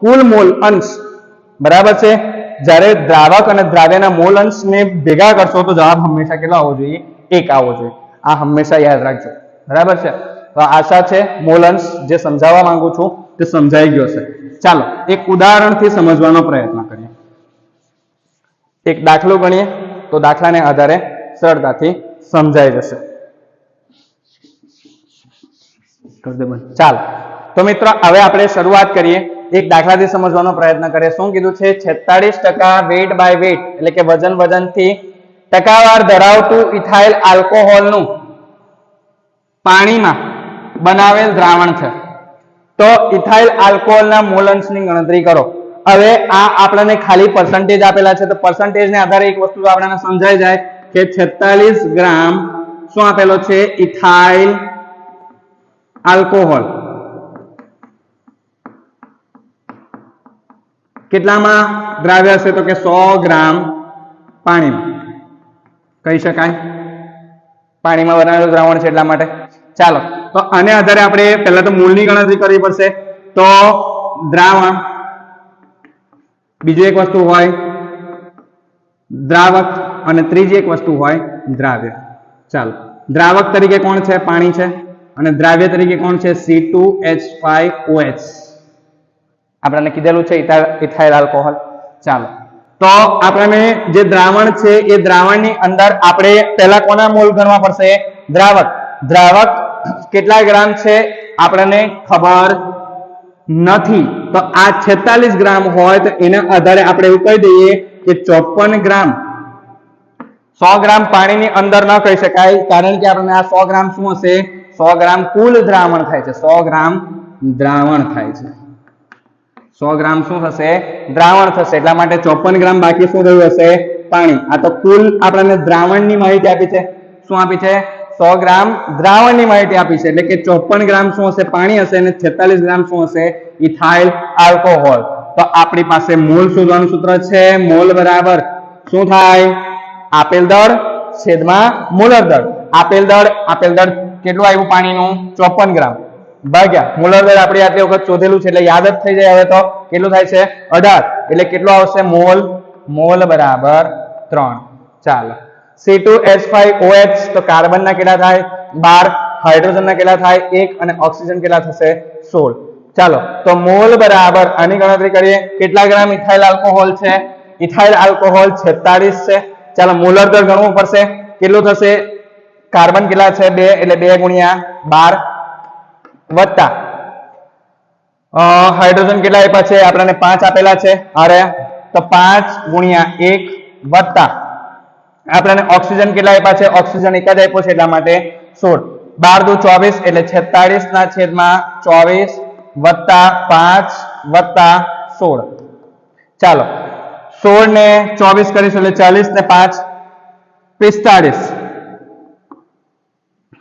કુલ મોલ અંશ બરાબર છે, જ્યારે દ્રાવક અને દ્રાવ્યના મોલ અંશને ભેગા કરશો તો જવાબ હંમેશા કેટલો આવવો જોઈએ? 1 આવવો જોઈએ. આ હંમેશા યાદ રાખજો. બરાબર છે. તો આશા છે મોલ અંશ જે સમજાવવા માંગુ છું તે સમજાઈ ગયો છે. ચાલો એક ઉદાહરણથી સમજવાનો પ્રયત્ન કરીએ. એક દાખલો ગણીએ તો દાખલાને આધારે સરળતાથી સમજાઈ જશે. ચાલો તો મિત્રો હવે આપણે શરૂઆત કરીએ. એક દાખલાથી સમજવાનો પ્રયત્ન કરીએ. શું કીધું છે? 46% વેટ બાય વેટ એટલે કે વજનથી ટકાવાર ધરાવતું ઇથાઇલ આલ્કોહોલનું પાણીમાં બનાવેલ દ્રાવણ છે. તો ઇથાઇલ આલ્કોહોલના મોલ અંશની ગણતરી કરો. હવે આ આપણને ખાલી પર્સન્ટેજ આપેલા છે તો પર્સન્ટેજને આધારે એક વસ્તુ આપણને સમજાઈ જાય કે 46 ગ્રામ શું આપેલો છે? ઇથાઇલ આલ્કોહોલ કેટલામાં દ્રાવ્ય હશે? તો કે 100 ગ્રામ પાણીમાં કહી શકાય. પાણીમાં બનાવેલું દ્રાવણ છે એટલા માટે. ચાલો તો આને આધારે આપણે પહેલા તો મૂળની ગણતરી કરવી પડશે. તો દ્રાવણ, બીજું એક વસ્તુ હોય દ્રાવક અને ત્રીજી એક વસ્તુ હોય દ્રાવ્ય. ચાલો દ્રાવક તરીકે કોણ છે? પાણી છે. અને દ્રાવ્ય તરીકે કોણ છે? C2H5OH. આપણને કીધેલું છે ઇથાઇલ આલ્કોહોલ. ચાલો તો આપણને જે દ્રાવણ છે એ દ્રાવણની અંદર આપણે પહેલા કોના મોલ ગણવા પડશે? દ્રાવક. દ્રાવક કેટલા ગ્રામ છે આપણને ખબર નથી. તો આ 46 ગ્રામ હોય તો એના આધારે આપણે એવું કહી દઈએ કે 54 ગ્રામ. 100 ગ્રામ પાણીની અંદર ન કહી શકાય, કારણ કે આપણને આ 100 ગ્રામ શું હશે? 100 ગ્રામ કુલ દ્રાવણ થાય છે. 100 ગ્રામ દ્રાવણ થાય છે. 100 ગ્રામ શું થશે? દ્રાવણ થશે. એટલા માટે 54 ગ્રામ બાકી શું રહ્યું હશે? પાણી. આ તો કુલ આપણને દ્રાવણની માહિતી આપી છે. શું આપી છે? 100 ગ્રામ દ્રાવણની માહિતી આપી છે. એટલે કે 54 ગ્રામ શું હશે? પાણી હશે. અને 46 ગ્રામ શું હશે? Ethyl alcohol. તો આપણી પાસે મોલ શોધવાનું સૂત્ર છે. મોલ બરાબર શું થાય? આપેલ દળ છેદમાં મોલર દળ. આપેલ દળ કેટલું આવ્યું પાણીનું? 54 ગ્રામ ભાગ્યા મોલર દળ આપણે આટલી વખત શોધેલું છે એટલે યાદ જ થઈ જાય. હવે તો કેટલું થાય છે? 18. એટલે કેટલું આવશે? મોલ બરાબર 3. ચાલો C2H5OH તો કાર્બનના કેટલા થાય? 12. હાઇડ્રોજનના કેટલા થાય? 1. અને ઓક્સિજન કેટલા થશે? 16. ચાલો તો મોલ બરાબર આની ગણતરી કરીએ. કેટલા ગ્રામ ઇથાઇલ આલ્કોહોલ છે? ઇથાઇલ આલ્કોહોલ 46 છે. ચાલો મોલર દળ ગણવું પડશે. કેટલું થશે? કાર્બન કેટલા છે? 2. એટલે 2 ગુણ્યા 12 વત્તા હાઇડ્રોજન કેટલા આપ્યા છે? આપણને 5 આપેલા છે. અરે તો 5 ગુણ્યા 1 વત્તા આપણને ઓક્સિજન કેટલા આપ્યા છે? ઓક્સિજન એક જ આપ્યો છે એટલા માટે 16. 12 દુ 24 એટલે 46 ના છેદમાં 24 વત્તા 5 વત્તા 16. ચાલો 16 ને 24 કરીશું એટલે 40 ને 5 45.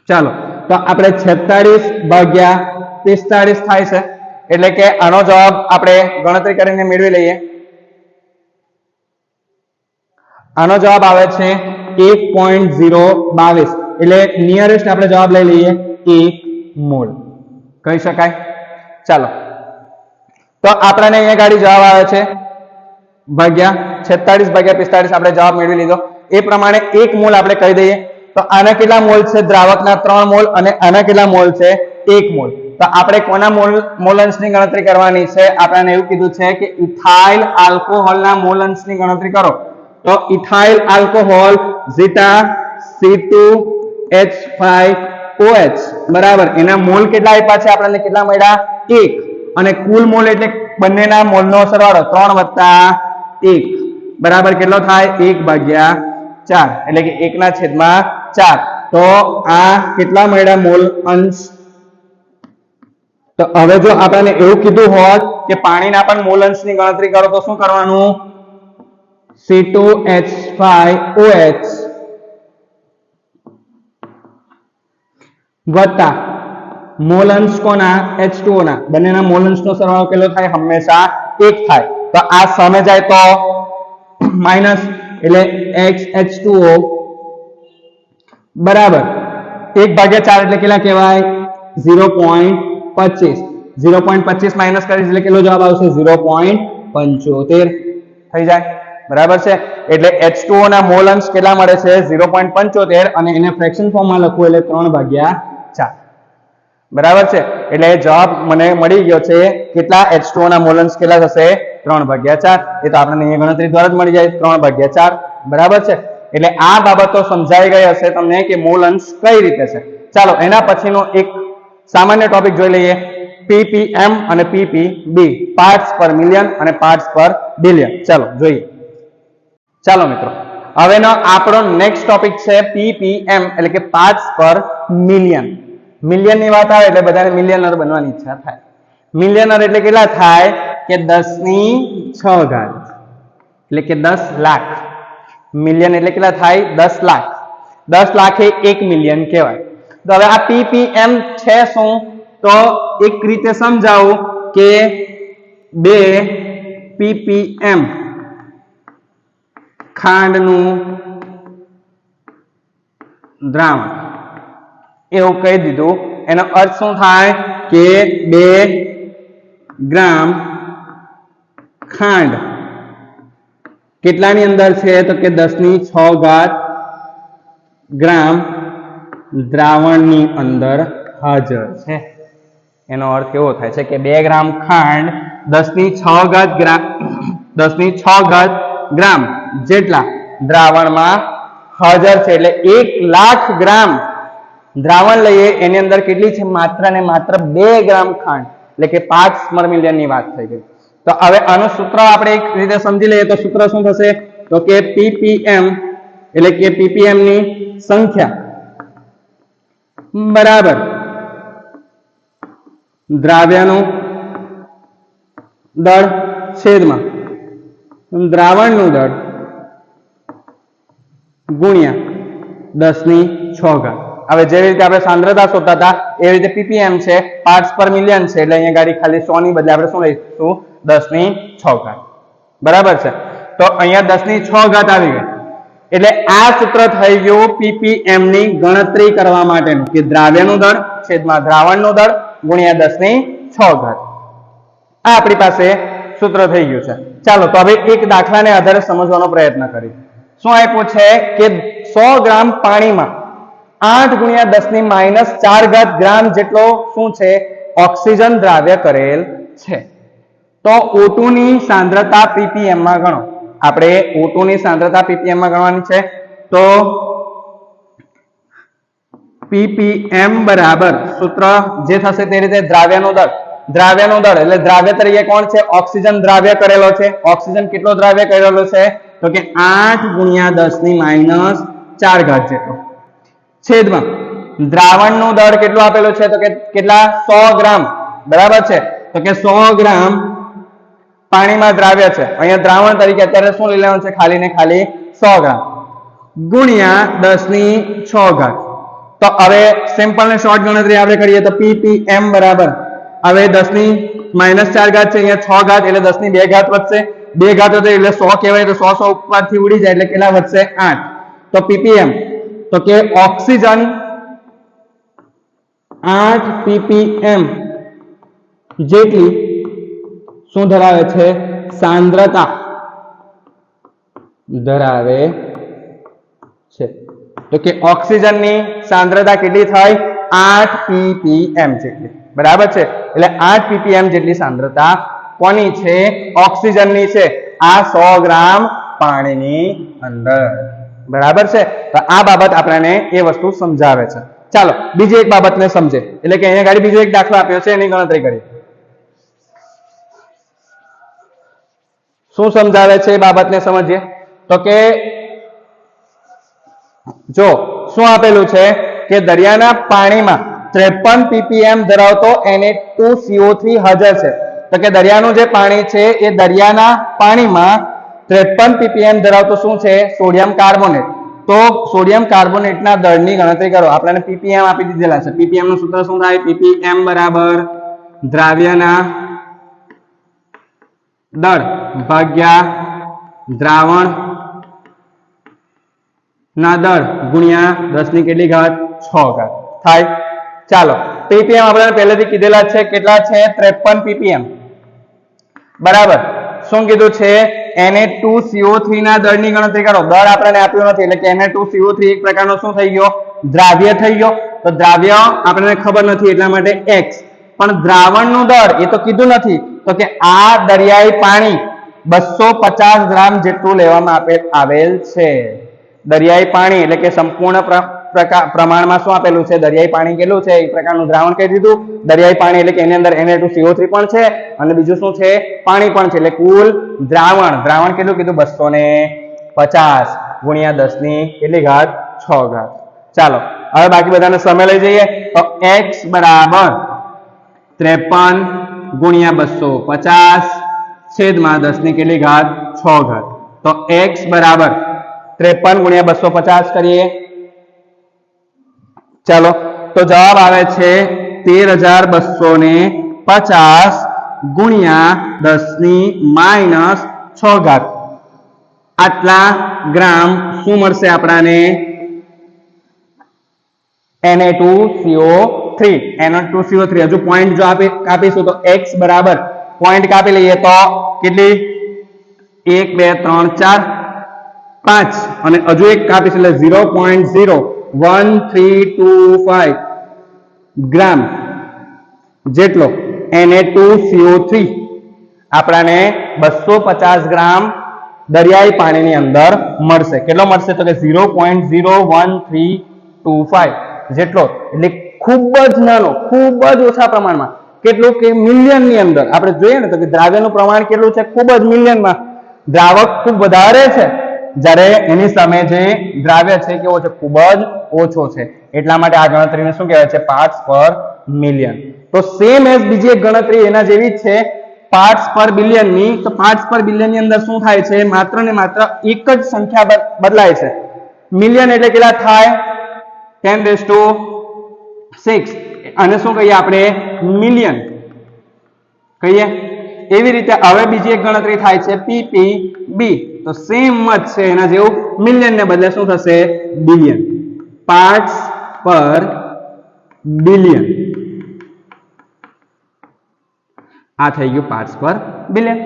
ચાલો તો આપણે 46 ભાગ્યા 45 થાય છે. એટલે કે આનો જવાબ આપણે ગણતરી કરીને મેળવી લઈએ. આનો જવાબ આવે છે 1.022. એટલે નિયરેસ્ટ આપણે જવાબ લઈ લઈએ 1 મોલ કહી શકાય. ચાલો તો આપણને અહીંયા ગાડી જવાબ આવે છે ભાગ્યા 46 ભાગ્યા 45 આપણે જવાબ મેળવી લીધો. એ પ્રમાણે 1 મોલ આપણે કહી દઈએ. તો આના કેટલા મોલ છે? દ્રાવકના 3 મોલ. અને આના કેટલા મોલ છે? 1 મોલ. તો આપણે કોના મોલ અંશની ગણતરી કરવાની છે? આપણને એવું કીધું છે કે ઇથાઇલ આલ્કોહોલના મોલ અંશની ગણતરી કરો. તો ઇથાઇલ આલ્કોહોલ ઝીટા C2H5OH બરાબર એના મોલ કેટલા આપ્યા છે? આપણને કેટલા મળ્યા? 1. અને કુલ મોલ એટલે બંનેના મોલનો સરવાળો 3 વત્તા 1 બરાબર કેટલો થાય? 1/4. એટલે કે 1/4. તો આ કેટલા મળ્યા મોલ અંશ? તો હવે જો આપણને એવું કીધું હોત કે પાણીના પણ મોલ અંશની ગણતરી કરો તો શું કરવાનું? C2H5OH વત્તા મોલ અંશ કોના? H2O ના. બંનેના મોલ અંશનો સરવાળો કેટલો થાય? હંમેશા 1 થાય. તો આ સામે જાય તો માઈનસ એટલે H2O બરાબર 1/4 એટલે કેટલા કહેવાય? 0.25. 0.25 માઇનસ કરીશ એટલે કેટલો જવાબ આવશે? 0.75 થઈ જાય. બરાબર છે. એટલે H2O ના મોલ અંશ કેટલા મળે છે? 0.75. અને એને ફ્રેક્શન ફોર્મમાં લખવું એટલે 3/4. બરાબર છે. એટલે જવાબ મને મળી ગયો છે. કેટલા? H2O ના મોલ અંશ કેટલા થશે? 3/4. એ તો આપણને અહીંયા ગણતરી દ્વારા જ મળી જાય 3/4. બરાબર છે. એટલે આ બાબતો સમજાઈ ગઈ હશે તમને કે મોલ અંશ કઈ રીતે છે. ચાલો એના પછીનો એક સામાન્ય ટોપિક જોઈ લઈએ. ppm અને ppb પાર્ટ્સ પર મિલિયન અને પાર્ટ્સ પર બિલિયન. ચાલો જોઈએ. ચાલો મિત્રો હવેનો આપણો નેક્સ્ટ ટોપિક છે ppm એટલે કે પાર્ટ્સ પર મિલિયન. મિલિયન ની વાત આવે એટલે બધાને મિલિયનર બનવાની ઈચ્છા થાય. મિલિયનર એટલે કેટલા થાય? કે 10⁶. એટલે કે 10 લાખ. મિલિયન એટલે કેટલા થાય? 10 લાખ. 10 લાખ એ 1 મિલિયન કહેવાય. તો હવે આ ppm છે શું? તો એક રીતે સમજાવું કે 2 ppm ખાંડનું દ્રાવણ એવું કહી દીધું. એનો અર્થ શું થાય? કે 2 ગ્રામ ખાંડ કેટલાની અંદર છે? તો કે 10⁶ ગ્રામ દ્રાવણની અંદર હાજર છે. એનો અર્થ એવો થાય છે કે 2 ગ્રામ ખાંડ 10⁶ ગ્રામ જેટલા દ્રાવણમાં હાજર છે. એટલે 1,00,000 ગ્રામ દ્રાવણ લઈએ એની અંદર કેટલી છે? માત્ર ને માત્ર 2 ગ્રામ ખાંડ, એટલે કે 5 ની વાત થઈ ગઈ. તો હવે આનું સૂત્ર આપણે એક રીતે સમજી લઈએ તો સૂત્ર શું થશે? તો કે ppm એટલે કે ppm ની સંખ્યા બરાબર દ્રાવ્યનું દળ છેદમાં દ્રાવણનું દળ ગુણ્યા 10⁶. હવે જેવી રીતે આપણે સાંદ્રતા શોધતા હતા એવી રીતે ppm છે પાર્ટ્સ પર મિલિયન છે, એટલે અહીંયા ગાડી ખાલી 100 ની બદલે આપણે શું લઈશું? 10⁶. બરાબર છે. તો અહીંયા 10⁶ આવી ગઈ. એટલે આ સૂત્ર થઈ ગયું ppm ની ગણતરી કરવા માટેનું કે દ્રાવ્યનું દળ છેદમાં દ્રાવણનું દળ ગુણ્યા 10⁶. આ આપણી પાસે સૂત્ર થઈ ગયું છે. ચાલો તો હવે એક દાખલાને આધારે સમજવાનો પ્રયત્ન કરીએ. શું આપ્યું છે કે 100 ગ્રામ પાણીમાં 8 × 10⁻⁴ ગ્રામ જેટલો શું છે? ઓક્સિજન દ્રાવ્ય કરેલ છે. તો O2 ની સાંદ્રતા ppm માં ગણો. આપણે O2 ની સાંદ્રતા ppm માં ગણવાની છે. તો ppm બરાબર સૂત્ર જે થશે તે રીતે દ્રાવ્યનો દળ એટલે દ્રાવ્ય તરીકે કોણ છે? ઓક્સિજન દ્રાવ્ય કરેલો છે. ઓક્સિજન કેટલો દ્રાવ્ય કરેલો છે? તો કે 8 × 10⁻⁴ જેટલો છેદમાં દ્રાવણનું દળ કેટલું આપેલું છે? તો કે કેટલા? 100 ગ્રામ. બરાબર છે. તો કે 100 ગ્રામ પાણીમાં દ્રાવ્ય છે. અહીંયા દ્રાવણ તરીકે અત્યારે શું લઈ લેવાનું છે? ખાલી ને ખાલી 100 ગ્રામ ગુણ્યા 10⁶. તો હવે સિમ્પલ ને શોર્ટ ગણતરી આપણે કરીએ તો ppm બરાબર હવે 10⁻⁴ છે, અહીંયા 6 ઘાત એટલે 10⁻² વધશે. 2 ઘાત હતો એટલે 100 કહેવાય, તો 100 ઉપરથી ઉડી જાય એટલે કેટલા વધશે? 8. તો ppm તો કે ઓક્સિજન 8 ppm જેટલી શું ધરાવે છે? સાંદ્રતા ધરાવે છે. તો કે ઓક્સિજનની સાંદ્રતા કેટલી થઈ? 8 ppm જેટલી. બરાબર છે. એટલે 8 ppm જેટલી સાંદ્રતા કોની છે? ઓક્સિજનની છે આ 100 ગ્રામ પાણીની અંદર. બરાબર છે. તો આ બાબત આપણને એ વસ્તુ સમજાવે છે. ચાલો બીજી એક બાબતને સમજે, એટલે કે અહીંયા ગાડી બીજો એક દાખલો આપ્યો છે એની ગણતરી કરીએ. શું સમજાવે છે એ બાબતને સમજીએ. તો કે જો શું આપેલું છે કે દરિયાના પાણીમાં 53 ppm ધરાવતો Na2CO3 હાજર છે. તો કે દરિયાનું જે પાણી છે એ દરિયાના પાણીમાં 53 ppm ધરાવતો શું છે? Sodium carbonate. તો સોડિયમ કાર્બોનેટના દળની ગણતરી કરો. આપણને ppm આપી દીધેલા છે. ppm નું સૂત્ર શું થાય? ppm બરાબર દ્રાવ્યના દળ ભાગ્યા દ્રાવણ ના દળ ગુણ્યા 10⁻⁶ થાય. ચાલો ppm આપણે પહેલેથી કીધેલા છે. કેટલા છે? 53 ppm. બરાબર. શું કીધું છે? Na2CO3 ના દળની ગણતરી કરો. દળ આપણને આપ્યું નથી એટલે કે Na2CO3 એક પ્રકારનો શું થઈ ગયો? દ્રાવ્ય થઈ ગયો. તો દ્રાવ્ય આપણને ખબર નથી એટલા માટે x. પણ દ્રાવણનું દળ એ તો કીધું નથી. તો કે આ દરિયાઈ પાણી 250 ગ્રામ જેટલું લેવામાં આવેલ છે. દરિયાઈ પાણી એટલે કે સંપૂર્ણ પ્રમાણમાં શું આપેલું છે? દરિયાઈ પાણી કેટલું છે? એક પ્રકારનું દ્રાવણ કહી દીધું. દરિયાઈ પાણી એટલે કે એની અંદર Na2CO3 પણ છે અને બીજું શું છે? પાણી પણ છે. એટલે કુલ દ્રાવણ કેટલું કીધું? 250 ગુણ્યા 10⁶. ચાલો હવે બાકી બધાને સમય લઈ જઈએ. તો x બરાબર 53 ગુણ્યા 250 છેદમાં 10⁶. તો x બરાબર 53 ગુણ્યા 250 કરીએ. ચાલો તો જવાબ આવે છે 13,250 ગુણ્યા 10⁻⁶. આટલા ગ્રામ શું મળશે આપણાને? Na2CO3. હજુ પોઈન્ટ જો કાપીશું તો x બરાબર પોઈન્ટ કાપી લઈએ તો કેટલી? 1 2 3 4 5 અને હજુ એક કાપીશું એટલે 0.0 1325 ગ્રામ જેટલો Na2CO3 આપણાને 250 ગ્રામ દરિયાઈ પાણીની અંદર મળશે. કેટલો મળશે? તો કે 0.01325 જેટલો, એટલે ખૂબ જ નાનો, ખૂબ જ ઓછા પ્રમાણમાં. કેટલું કે મિલિયનની અંદર આપણે જોઈએ ને તો કે દ્રાવ્યનું પ્રમાણ કેટલું છે? ખૂબ જ મિલિયનમાં. દ્રાવક ખૂબ વધારે છે, જ્યારે એની સામે જે દ્રાવ્ય છે કેવો છે? ખૂબ જ ઓછો છે. એટલા માટે આ ગણતરીને શું કહેવાય છે? પાર્ટ્સ પર મિલિયન. તો સેમ એઝ બીજી એક ગણતરી એના જેવી જ છે, પાર્ટ્સ પર બિલિયનની. તો પાર્ટ્સ પર બિલિયનની અંદર શું થાય છે? માત્ર ને માત્ર એક જ સંખ્યા બદલાય છે. મિલિયન એટલે કેટલા થાય? 10⁶. અને શું કહીએ આપણે? મિલિયન કહીએ. એવી રીતે હવે બીજી એક ગણતરી થાય છે PPB. તો સેમ જ છે એના જેવું, મિલિયન ને બદલે શું થશે? બિલિયન. પાર્ટ્સ પર બિલિયન. આ થઈ ગયું પાર્ટ્સ પર બિલિયન.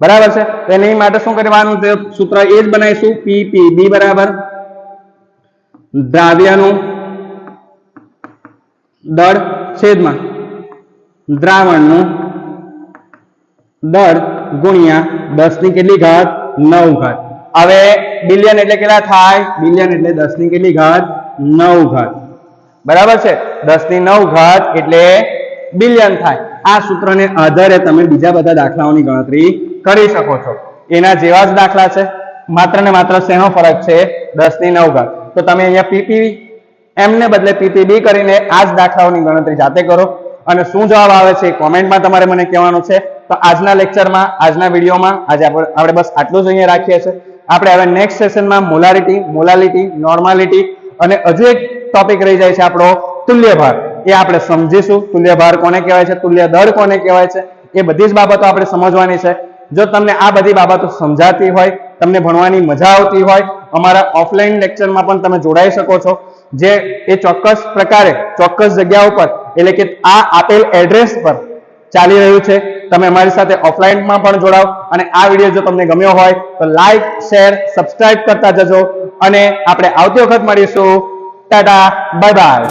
બરાબર છે. તો એની માટે શું કરવાનું? સૂત્ર એ જ બનાવીશું, PPB બરાબર દ્રાવ્યનું દળ છેદમાં દ્રાવણનું દળ ગુણ્યા 10 ની કેટલી ઘાત? 9 ઘાત. હવે બિલિયન એટલે કેટલા થાય? બિલિયન એટલે 10 ની કેટલી ઘાત? 9 ઘાત. બરાબર છે. 10 ની 9 ઘાત એટલે બિલિયન થાય. આ સૂત્રને આધારે તમે બીજા બધા દાખલાઓની ગણતરી કરી શકો છો. એના જેવા જ દાખલા છે, માત્ર ને માત્ર શેનો ફરક છે? 10 ની 9 ઘાત. તો તમે અહીંયા PPB એમને બદલે PPB કરીને આ જ દાખલાઓની ગણતરી જાતે કરો, અને શું જવાબ આવે છે કોમેન્ટમાં તમારે મને કહેવાનું છે. તો આજના લેક્ચરમાં, આજના વિડીયોમાં આજે આપણે બસ આટલું જ અહીંયા રાખીએ છીએ. આપણે હવે નેક્સ્ટ સેશનમાં મોલારિટી, મોલાલિટી, નોર્માલિટી અને હજુ એક ટોપિક રહી જાય છે આપણો તુલ્યભાર. એ આપણે સમજીશું. તુલ્યભાર કોને કહેવાય છે? તુલ્ય દળ કોને કહેવાય છે? એ બધી જ બાબતો આપણે સમજવાની છે. જો તમને આ બધી બાબતો સમજાતી હોય, તમને ભણવાની મજા આવતી હોય, અમારા ઓફલાઈન લેક્ચરમાં પણ તમે જોડાઈ શકો છો. જે એ ચોક્કસ પ્રકારે ચોક્કસ જગ્યા ઉપર, એટલે કે આ આપેલ એડ્રેસ પર ચાલી રહ્યું છે. તમે અમારી સાથે ઓફલાઈનમાં પણ જોડાઓ. અને આ વિડીયો જો તમને ગમ્યો હોય તો લાઈક, શેર, સબસ્ક્રાઇબ કરતા જજો. અને આપણે આવતી વખત મળીશું. Tata, bye bye.